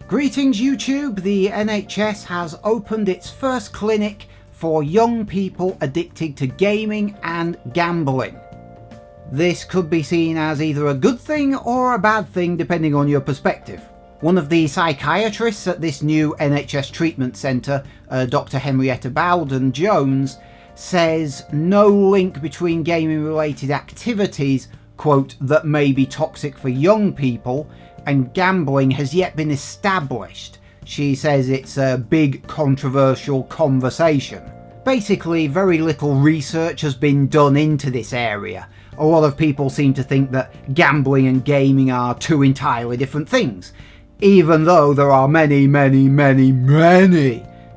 Greetings YouTube, the NHS has opened its first clinic for young people addicted to gaming and gambling. This could be seen as either a good thing or a bad thing depending on your perspective. One of the psychiatrists at this new NHS treatment centre, Dr. Henrietta Bowden-Jones, says no link between gaming related activities, quote, that may be toxic for young people and gambling has yet been established. She says it's a big controversial conversation. Basically, very little research has been done into this area. A lot of people seem to think that gambling and gaming are two entirely different things, even though there are many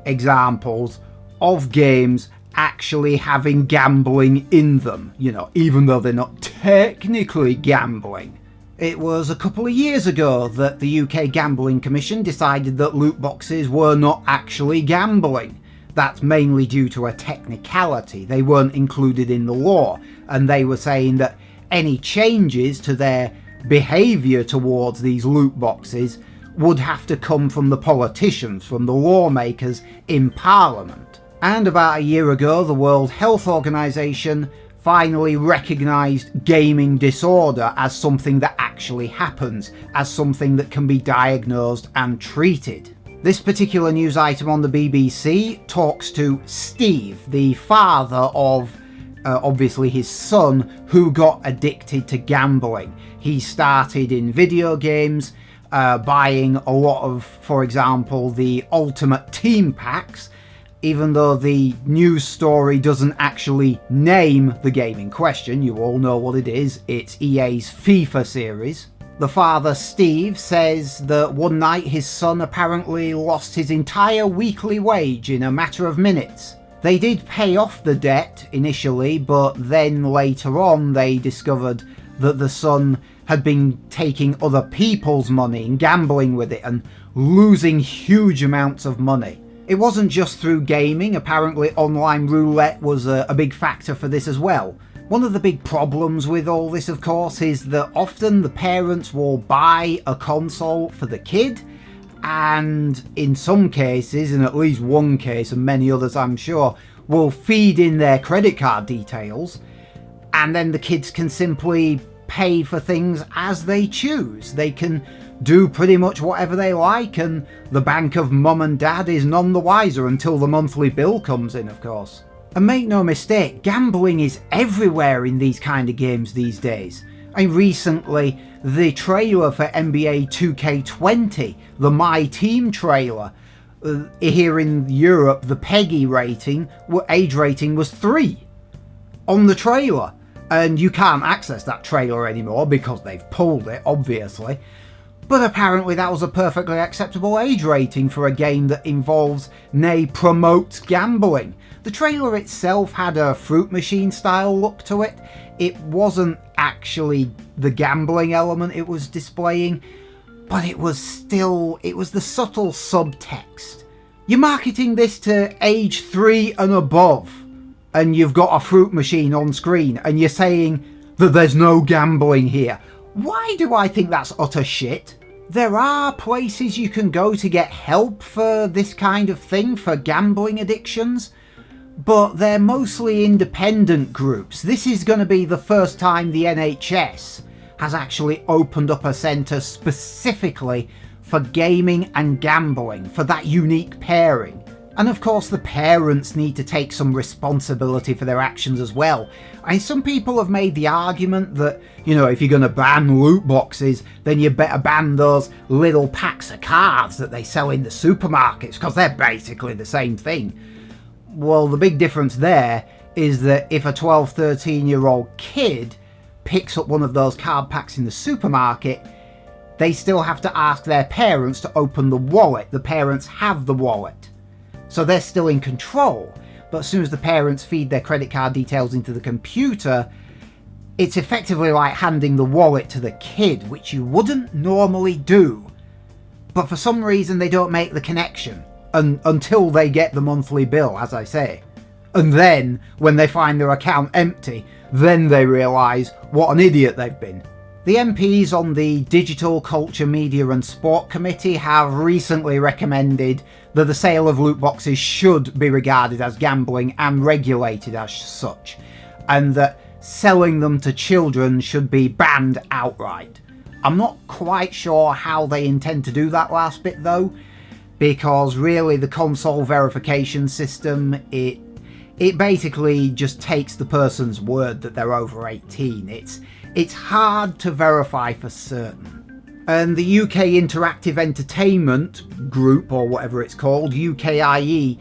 examples of games actually having gambling in them, even though they're not technically gambling. It was a couple of years ago that the UK Gambling Commission decided that loot boxes were not actually gambling. That's mainly due to a technicality. They weren't included in the law, and they were saying that any changes to their behaviour towards these loot boxes would have to come from the politicians, from the lawmakers in Parliament. And about a year ago, the World Health Organization finally recognised gaming disorder as something that actually happens, as something that can be diagnosed and treated. This particular news item on the BBC talks to Steve, the father of obviously his son, who got addicted to gambling. He started in video games, buying a lot of, for example, the Ultimate Team packs, even though the news story doesn't actually name the game in question. You all know what it is. It's EA's FIFA series. The father, Steve, says that one night his son apparently lost his entire weekly wage in a matter of minutes. They did pay off the debt initially, but then later on they discovered that the son had been taking other people's money and gambling with it and losing huge amounts of money. It wasn't just through gaming. Apparently online roulette was a big factor for this as well. One of the big problems with all this, of course, is that often the parents will buy a console for the kid, and in some cases, in at least one case and many others I'm sure, will feed in their credit card details, and then the kids can simply pay for things as they choose. They can do pretty much whatever they like, and the bank of mum and dad is none the wiser until the monthly bill comes in, of course. And make no mistake, gambling is everywhere in these kind of games these days. Recently, the trailer for NBA 2K20, the My Team trailer, here in Europe, the PEGI rating, age rating was 3 on the trailer. And you can't access that trailer anymore because they've pulled it, obviously. But apparently that was a perfectly acceptable age rating for a game that involves, nay, promotes gambling. The trailer itself had a fruit machine style look to it. It wasn't actually the gambling element it was displaying, but it was the subtle subtext. You're marketing this to age 3 and above, and you've got a fruit machine on screen, and you're saying that there's no gambling here. Why do I think that's utter shit? There are places you can go to get help for this kind of thing, for gambling addictions, but they're mostly independent groups. This is going to be the first time the NHS has actually opened up a centre specifically for gaming and gambling, for that unique pairing. And of course the parents need to take some responsibility for their actions as well. And some people have made the argument that, if you're going to ban loot boxes, then you better ban those little packs of cards that they sell in the supermarkets, because they're basically the same thing. Well, the big difference there is that if a 12, 13-year-old kid picks up one of those card packs in the supermarket, they still have to ask their parents to open the wallet. The parents have the wallet. So they're still in control, but as soon as the parents feed their credit card details into the computer, it's effectively like handing the wallet to the kid, which you wouldn't normally do. But for some reason they don't make the connection until they get the monthly bill, as I say. And then, when they find their account empty, then they realise what an idiot they've been. The MPs on the Digital, Culture, Media and Sport Committee have recently recommended that the sale of loot boxes should be regarded as gambling and regulated as such, and that selling them to children should be banned outright. I'm not quite sure how they intend to do that last bit though, because really the console verification system, it basically just takes the person's word that they're over 18. It's hard to verify for certain. And the UK Interactive Entertainment Group, or whatever it's called, UKIE,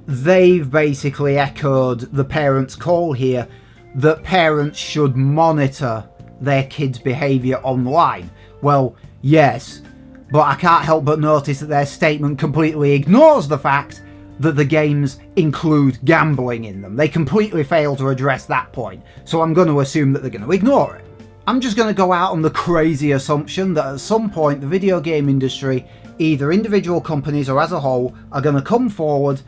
they've basically echoed the parents' call here that parents should monitor their kids' behaviour online. Well, yes, but I can't help but notice that their statement completely ignores the fact that the games include gambling in them. They completely fail to address that point, so I'm going to assume that they're going to ignore it. I'm just going to go out on the crazy assumption that at some point the video game industry, either individual companies or as a whole, are going to come forward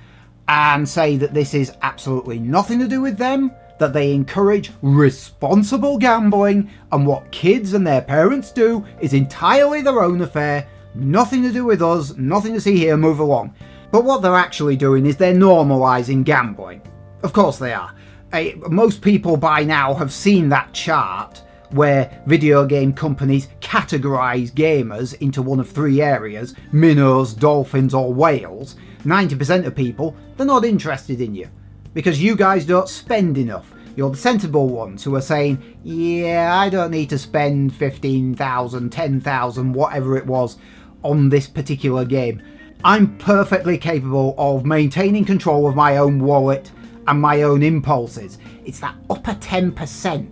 and say that this is absolutely nothing to do with them, that they encourage responsible gambling, and what kids and their parents do is entirely their own affair, nothing to do with us, nothing to see here, move along. But what they're actually doing is they're normalising gambling. Of course they are. Most people by now have seen that chart where video game companies categorise gamers into one of three areas: minnows, dolphins or whales. 90% of people, they're not interested in you because you guys don't spend enough. You're the sensible ones who are saying, yeah, I don't need to spend 15,000, 10,000, whatever it was on this particular game. I'm perfectly capable of maintaining control of my own wallet and my own impulses. It's that upper 10%.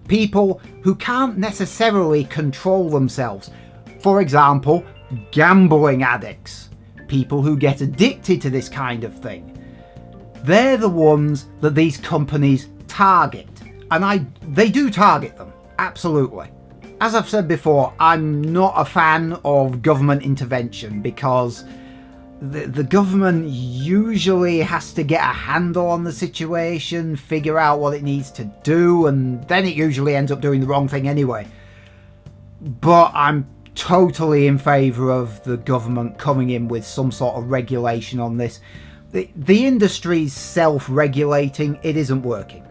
People who can't necessarily control themselves. For example, gambling addicts. People who get addicted to this kind of thing. They're the ones that these companies target. And they do target them, absolutely. As I've said before, I'm not a fan of government intervention because the government usually has to get a handle on the situation, figure out what it needs to do, and then it usually ends up doing the wrong thing anyway. But I'm totally in favour of the government coming in with some sort of regulation on this. The industry's self-regulating, it isn't working.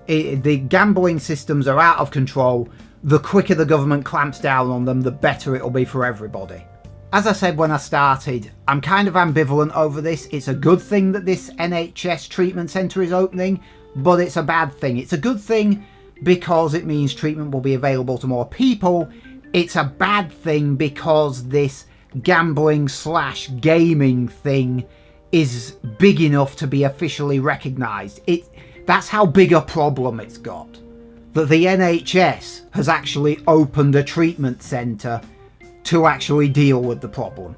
The gambling systems are out of control. The quicker the government clamps down on them, the better it'll be for everybody. As I said when I started, I'm kind of ambivalent over this. It's a good thing that this NHS treatment centre is opening, but it's a bad thing. It's a good thing because it means treatment will be available to more people. It's a bad thing because this gambling/gaming thing is big enough to be officially recognised. That's how big a problem it's got. That the NHS has actually opened a treatment centre to actually deal with the problem.